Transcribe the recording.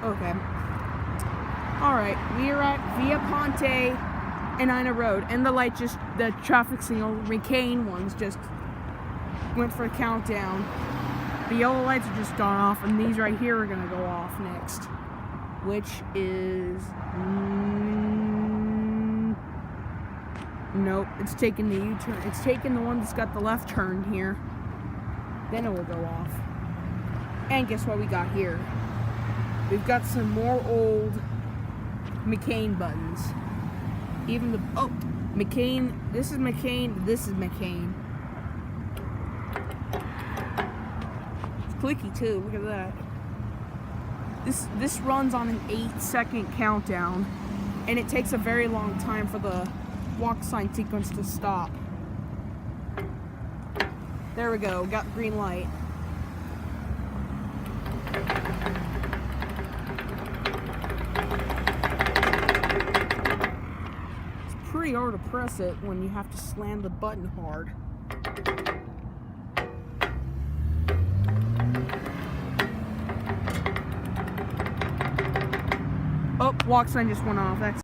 Okay. Alright, we are at Via Ponte and Ina Road, and the traffic signal, McCain ones, just went for a countdown. The yellow lights are just gone off, and these right here are gonna go off next, which is nope. It's taking the U-turn. It's taking the one that's got the left turn here. Then it will go off. And guess what we got here? We've got some more old McCain buttons. Even the McCain. This is McCain. This is McCain. It's clicky too. Look at that. This runs on an 8-second countdown, and it takes a very long time for the walk sign sequence to stop. There we go. Got the green light. Pretty hard to press it when you have to slam the button hard. Oh, walk sign just went off. That's